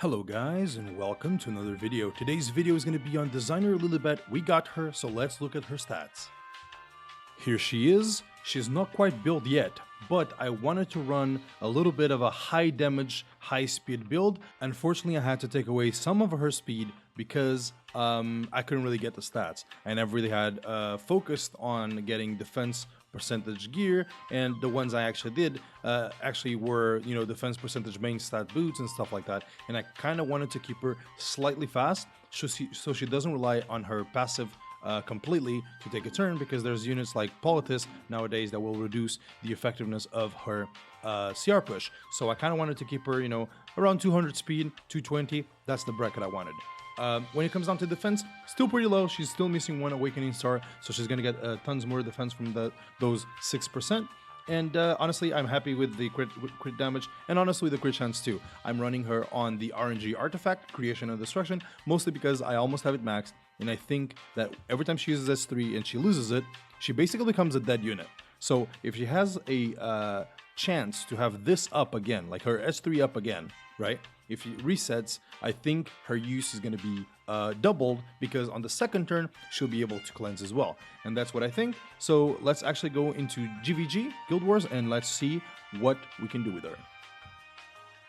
Hello guys and welcome to another video. Today's video is going to be on designer Lilibet. We got her, so let's look at her stats. Here she is. She's not quite built yet, but I wanted to run a little bit of a high damage, high speed build. Unfortunately, I had to take away some of her speed because I couldn't really get the stats. I never really had focused on getting defense percentage gear, and the ones I actually did actually were, defense percentage main stat boots and stuff like that. And I kind of wanted to keep her slightly fast so she doesn't rely on her passive completely to take a turn, because there's units like Politis nowadays that will reduce the effectiveness of her CR push. So I kind of wanted to keep her, around 200 speed, 220. That's the bracket I wanted. When it comes down to defense, still pretty low. She's still missing one Awakening Star, so she's going to get tons more defense from those 6%. And honestly, I'm happy with the crit damage, and honestly the crit chance too. I'm running her on the RNG artifact, Creation and Destruction, mostly because I almost have it maxed, and I think that every time she uses S3 and she loses it, she basically becomes a dead unit. So if she has a chance to have this up again, like her S3 up again, right? If she resets, I think her use is going to be doubled, because on the second turn, she'll be able to cleanse as well. And that's what I think. So let's actually go into GVG, Guild Wars, and let's see what we can do with her.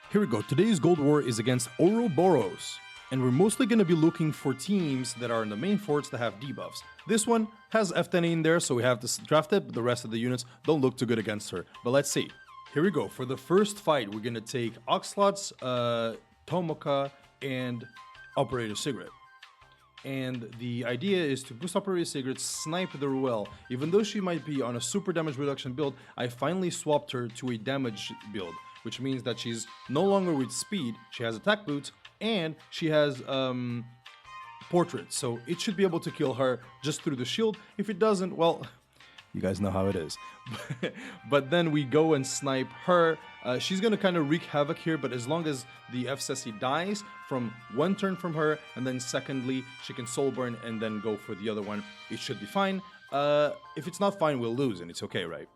Here we go. Today's Guild War is against Ouroboros, and we're mostly going to be looking for teams that are in the main forts that have debuffs. This one has F10 in there, so we have to draft it, but the rest of the units don't look too good against her. But let's see. Here we go. For the first fight, we're going to take Oxlots, Tomoka, and Operator Cigarette. And the idea is to boost Operator Cigarette, snipe the Ruel. Even though she might be on a super damage reduction build, I finally swapped her to a damage build, which means that she's no longer with speed, she has attack boots, and she has portrait. So it should be able to kill her just through the shield. If it doesn't, well, you guys know how it is. But then we go and snipe her. She's going to kind of wreak havoc here, but as long as the FCC dies from one turn from her, and then secondly, she can soul burn and then go for the other one, it should be fine. If it's not fine, we'll lose, and it's okay, right?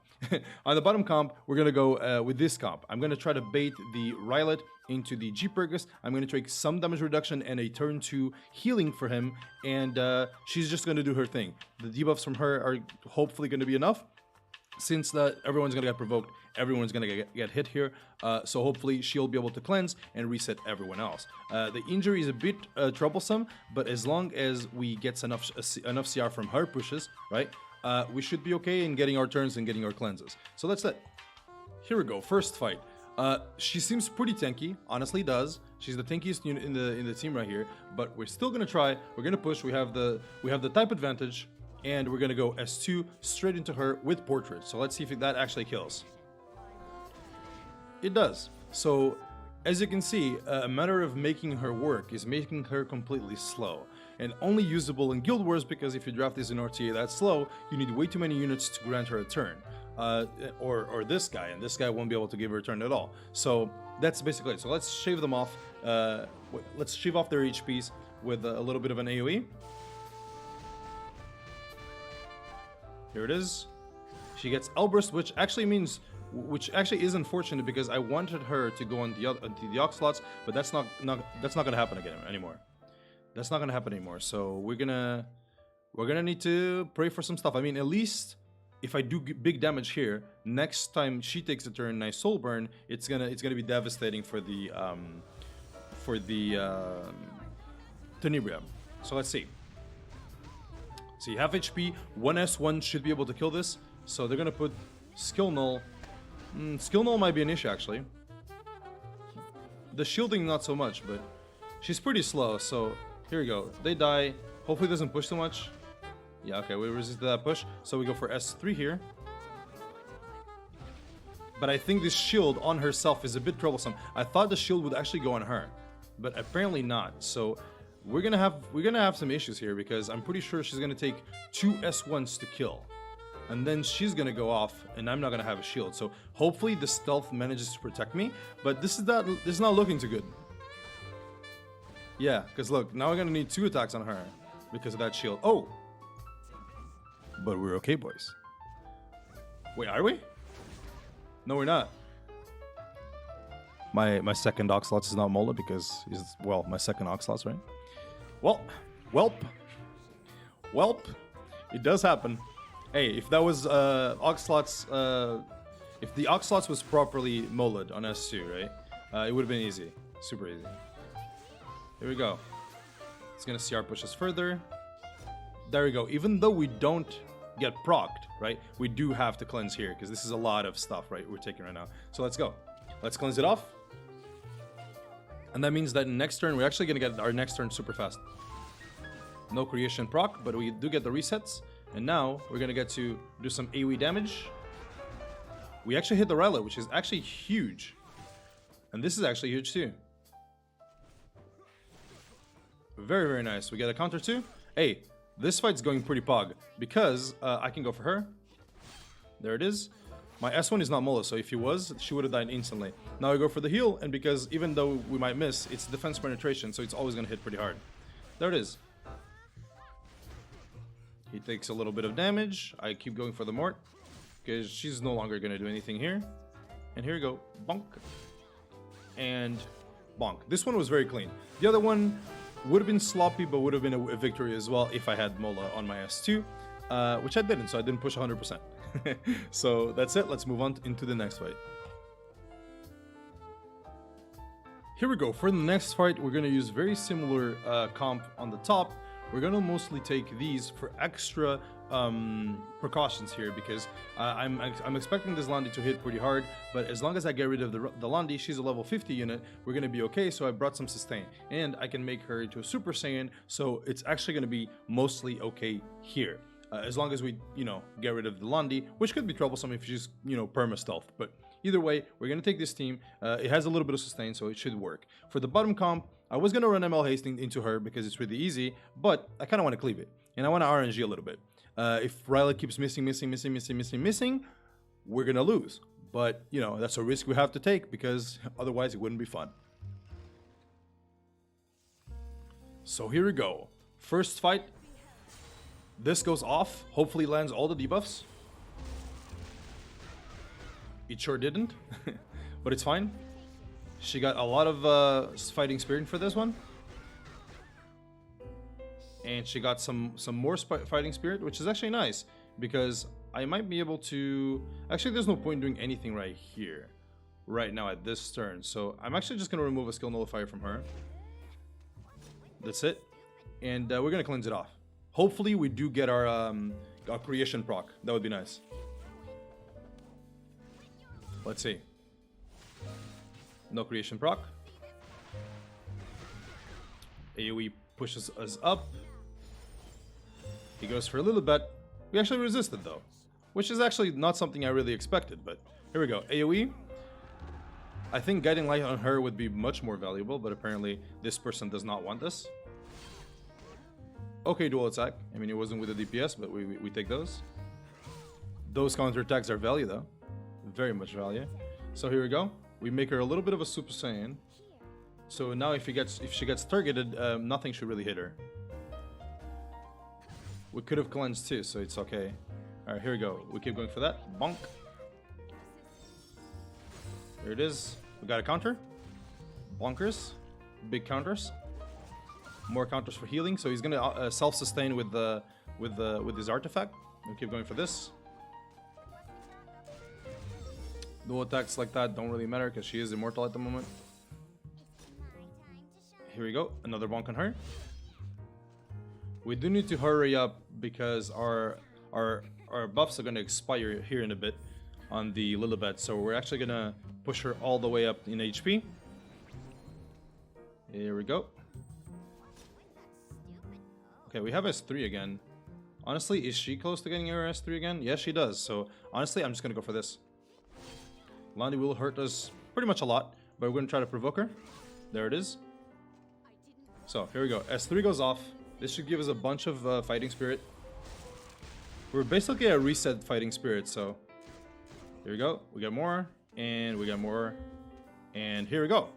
On the bottom comp, we're going to go with this comp. I'm going to try to bait the Rylet into the G-Pergus. I'm going to take some damage reduction and a turn 2 healing for him, and she's just going to do her thing. The debuffs from her are hopefully going to be enough. Since everyone's going to get provoked, everyone's going to get hit here, so hopefully she'll be able to cleanse and reset everyone else. The injury is a bit troublesome, but as long as we get enough CR from her pushes, right, we should be okay in getting our turns and getting our cleanses. So that's it. Here we go, first fight. She seems pretty tanky, honestly does. She's the tankiest unit in the team right here, but we're still gonna try. We're gonna push. We have the type advantage, and we're gonna go S2 straight into her with portrait. So let's see if that actually kills. It does. So as you can see, a matter of making her work is making her completely slow, and only usable in Guild Wars, because if you draft this in RTA that slow, you need way too many units to grant her a turn. Or this guy, and this guy won't be able to give her a turn at all. So that's basically it. So let's shave them off. Let's shave off their HPs with a little bit of an AoE. Here it is. She gets Elburst, which actually is unfortunate, because I wanted her to go on the Oxlots, but that's not gonna happen anymore. That's not gonna happen anymore. So we're gonna need to pray for some stuff. I mean, at least if I do big damage here, next time she takes a turn and I soul burn, it's gonna be devastating for the Tenebria. So let's see. See, half HP, 1S1 should be able to kill this. So they're gonna put Skill Null. Skill Null might be an issue, actually. The shielding, not so much, but she's pretty slow. So here we go. They die. Hopefully it doesn't push too much. Yeah, okay, we resisted that push. So we go for S3 here. But I think this shield on herself is a bit troublesome. I thought the shield would actually go on her, but apparently not. So we're gonna have some issues here, because I'm pretty sure she's gonna take 2 S1s to kill, and then she's gonna go off, and I'm not gonna have a shield. So hopefully the stealth manages to protect me, but this is not looking too good. Yeah, because look, now we're gonna need 2 attacks on her because of that shield. Oh, but we're okay, boys. Wait, are we? No, we're not. my second Oxlots is not Mola because he's, well, my second Oxlots, right? Well, welp, it does happen. Hey, if that was Oxlots, if the Oxlots was properly molded on S2, right, it would have been easy, super easy. Here we go. It's gonna CR push us further. There we go. Even though we don't get procced, right, we do have to cleanse here because this is a lot of stuff, right, we're taking right now. So let's go. Let's cleanse it off. And that means that next turn, we're actually gonna get our next turn super fast. No creation proc, but we do get the resets. And now we're gonna get to do some AoE damage. We actually hit the Rella, which is actually huge. And this is actually huge too. Very, very nice. We get a counter too. Hey, this fight's going pretty pog because I can go for her. There it is. My S1 is not Mola, so if he was, she would have died instantly. Now I go for the heal, and because even though we might miss, it's defense penetration, so it's always going to hit pretty hard. There it is. He takes a little bit of damage. I keep going for the Mort, because she's no longer going to do anything here. And here we go. Bonk. And bonk. This one was very clean. The other one would have been sloppy, but would have been a victory as well if I had Mola on my S2, which I didn't, so I didn't push 100%. So that's it. Let's move on into the next fight. Here we go. For the next fight, we're going to use very similar comp on the top. We're going to mostly take these for extra precautions here because I'm expecting this Landi to hit pretty hard, but as long as I get rid of the Landi, she's a level 50 unit, we're going to be okay. So I brought some sustain and I can make her into a Super Saiyan, so it's actually going to be mostly okay here. As long as we, get rid of the Landi, which could be troublesome if she's, perma stealth. But either way, we're going to take this team. It has a little bit of sustain, so it should work. For the bottom comp, I was going to run ML Hasting into her because it's really easy, but I kind of want to cleave it. And I want to RNG a little bit. If Riley keeps missing, we're going to lose. But, that's a risk we have to take because otherwise it wouldn't be fun. So here we go. First fight. This goes off, hopefully lands all the debuffs. It sure didn't, but it's fine. She got a lot of fighting spirit for this one. And she got some more fighting spirit, which is actually nice. Because I might be able to... Actually, there's no point doing anything right here. Right now at this turn. So I'm actually just going to remove a skill nullifier from her. That's it. And we're going to cleanse it off. Hopefully we do get our creation proc. That would be nice. Let's see. No creation proc. AoE pushes us up. He goes for a Lilibet. We actually resisted though, which is actually not something I really expected, but here we go. AoE. I think Guiding Light on her would be much more valuable, but apparently this person does not want this. Okay, dual attack. I mean, it wasn't with the DPS, but we take those. Those counterattacks are value, though. Very much value. So here we go. We make her a little bit of a Super Saiyan. So now if she gets targeted, nothing should really hit her. We could have cleansed too, so it's okay. Alright, here we go. We keep going for that. Bonk. There it is. We got a counter. Bonkers. Big counters. More counters for healing, so he's gonna self-sustain with his artifact. We'll keep going for this. Dual attacks like that don't really matter because she is immortal at the moment. Here we go, another bonk on her. We do need to hurry up because our buffs are gonna expire here in a bit on the Lilibet, so we're actually gonna push her all the way up in HP. Here we go. Okay, we have S3 again. Honestly, is she close to getting her S3 again? Yes, she does. So, honestly, I'm just going to go for this. Landi will hurt us pretty much a lot, but we're going to try to provoke her. There it is. So, here we go. S3 goes off. This should give us a bunch of fighting spirit. We're basically a reset fighting spirit, so... Here we go. We got more, and we got more, and here we go.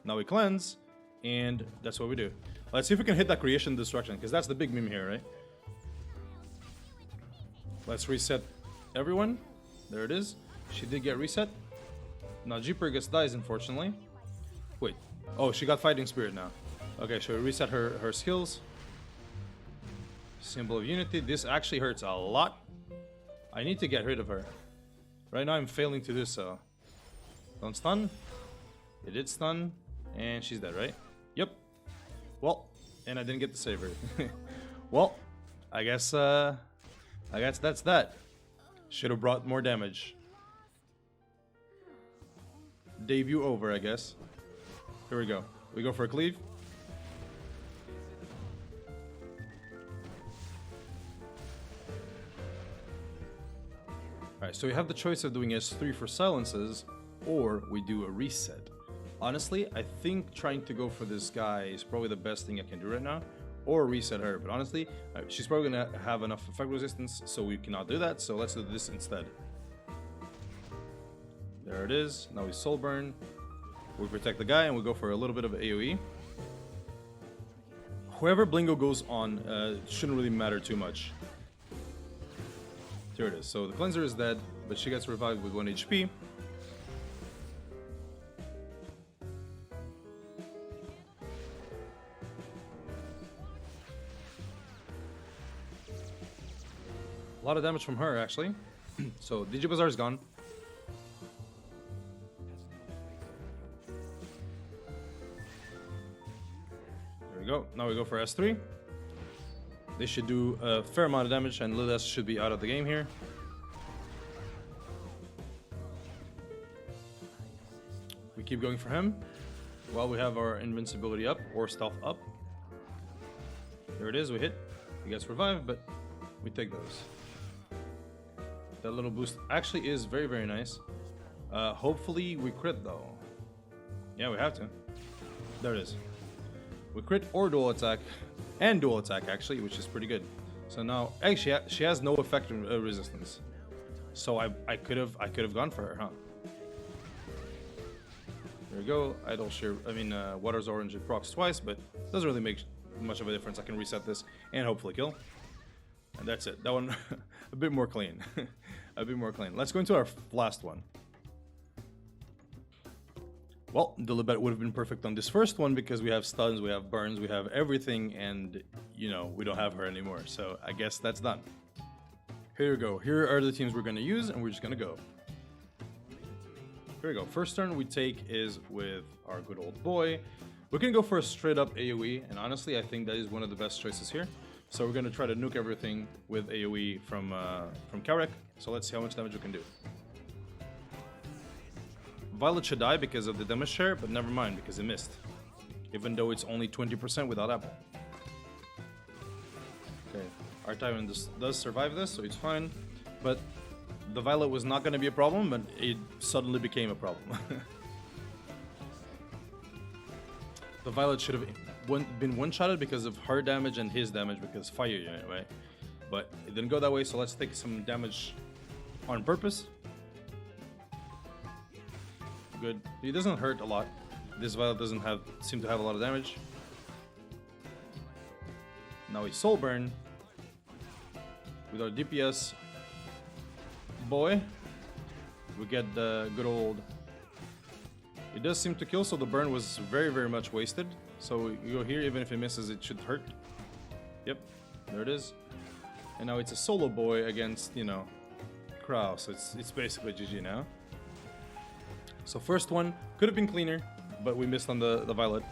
Now we cleanse, and that's what we do. Let's see if we can hit that creation destruction, because that's the big meme here, right? Let's reset everyone. There it is. She did get reset. Now Jeeper dies, unfortunately. Oh, she got Fighting Spirit now. Okay, should we reset her skills? Symbol of Unity. This actually hurts a lot. I need to get rid of her. Right now I'm failing to do so. Don't stun. It did stun. And she's dead, right? Yep. Well, and I didn't get to save her. Well, I guess that's that. Should have brought more damage. Debut over, I guess. Here we go. We go for a cleave. Alright, so we have the choice of doing S3 for silences, or we do a reset. Honestly, I think trying to go for this guy is probably the best thing I can do right now, or reset her. But honestly, she's probably gonna have enough effect resistance, so we cannot do that. So let's do this instead. There it is. Now we soul burn. We protect the guy and we go for a little bit of AoE. Whoever Blingo goes on shouldn't really matter too much. Here it is. So the cleanser is dead, but she gets revived with 1 HP. A lot of damage from her, actually. So Digibazar is gone. There we go. Now we go for S3. They should do a fair amount of damage, and Lilith should be out of the game here. We keep going for him while we have our invincibility up, or stealth up. There it is, we hit. He gets revived, but we take those. That little boost actually is very, very nice. Hopefully we crit though. Yeah, we have to. There it is. We crit or dual attack, and dual attack actually, which is pretty good. So now, actually, she has no effect resistance. So I could have gone for her, huh? There we go. Idle share. I mean, Water's Orange. It procs twice, but doesn't really make much of a difference. I can reset this and hopefully kill. And that's it. That one, a bit more clean. A bit more clean. Let's go into our last one. Well, Lilibet would have been perfect on this first one because we have stuns, we have burns, we have everything, and, you know, we don't have her anymore. So I guess that's done. Here we go. Here are the teams we're going to use, and we're just going to go. Here we go. First turn we take is with our good old boy. We're going to go for a straight up AoE, and honestly, I think that is one of the best choices here. So we're going to try to nuke everything with AoE from Karek. So let's see how much damage we can do. Violet should die because of the damage share, but never mind because it missed. Even though it's only 20% without Apple. Okay, our Tyrant does survive this, so it's fine. But the Violet was not going to be a problem, but it suddenly became a problem. The Violet should have been one-shotted because of her damage and his damage because fire unit, right? But it didn't go that way, so let's take some damage on purpose. Good. He doesn't hurt a lot. This Violet doesn't seem to have a lot of damage. Now we soul burn with our DPS boy. We get the good old. It does seem to kill, so the burn was very, very much wasted. So you go here, even if it misses, it should hurt. Yep, there it is. And now it's a solo boy against, you know, Crow. So it's basically GG now. So first one could have been cleaner, but we missed on the Violet.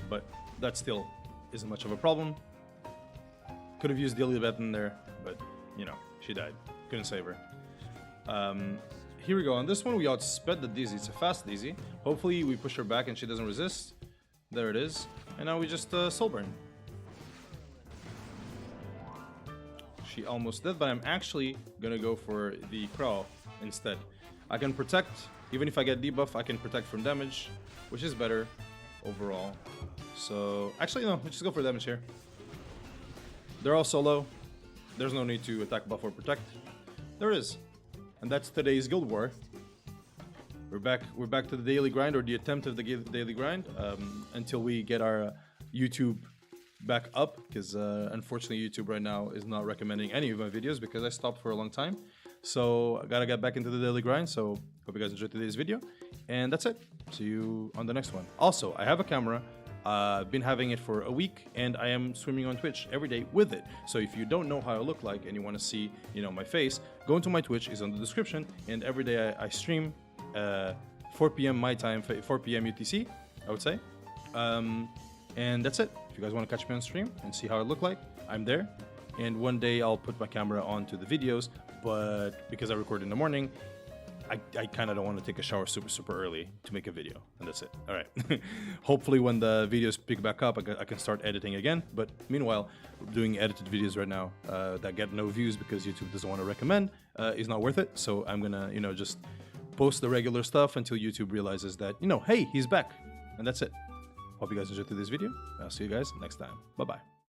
But that still isn't much of a problem. Could have used the Lilibet in there, but you know, she died. Couldn't save her. Here we go. On this one, we outsped the Dizzy. It's a fast Dizzy. Hopefully, we push her back and she doesn't resist. There it is. And now we just soul burn. She almost dead, but I'm actually gonna go for the Crow instead. I can protect. Even if I get debuff, I can protect from damage, which is better overall. So, actually, no, let's just go for damage here. They're all solo. There's no need to attack, buff, or protect. There it is. And that's today's Guild War. We're back to the daily grind, or the attempt of the daily grind, until we get our YouTube back up, because unfortunately YouTube right now is not recommending any of my videos because I stopped for a long time. So I gotta get back into the daily grind. So hope you guys enjoyed today's video, and that's it. See you on the next one. Also, I have a camera. I've been having it for a week, and I am streaming on Twitch every day with it. So if you don't know how I look like and you want to see, my face, go into my Twitch. It's on the description. And every day I stream 4 p.m. my time, 4 p.m. UTC, I would say. And that's it. If you guys want to catch me on stream and see how I look like, I'm there. And one day I'll put my camera onto the videos, but because I record in the morning, I kind of don't want to take a shower super early to make a video, and that's it. All right. Hopefully when the videos pick back up, I can start editing again. But meanwhile, doing edited videos right now that get no views because YouTube doesn't want to recommend is not worth it. So I'm gonna, just post the regular stuff until YouTube realizes that, hey, he's back, and that's it. Hope you guys enjoyed this video. I'll see you guys next time. Bye bye.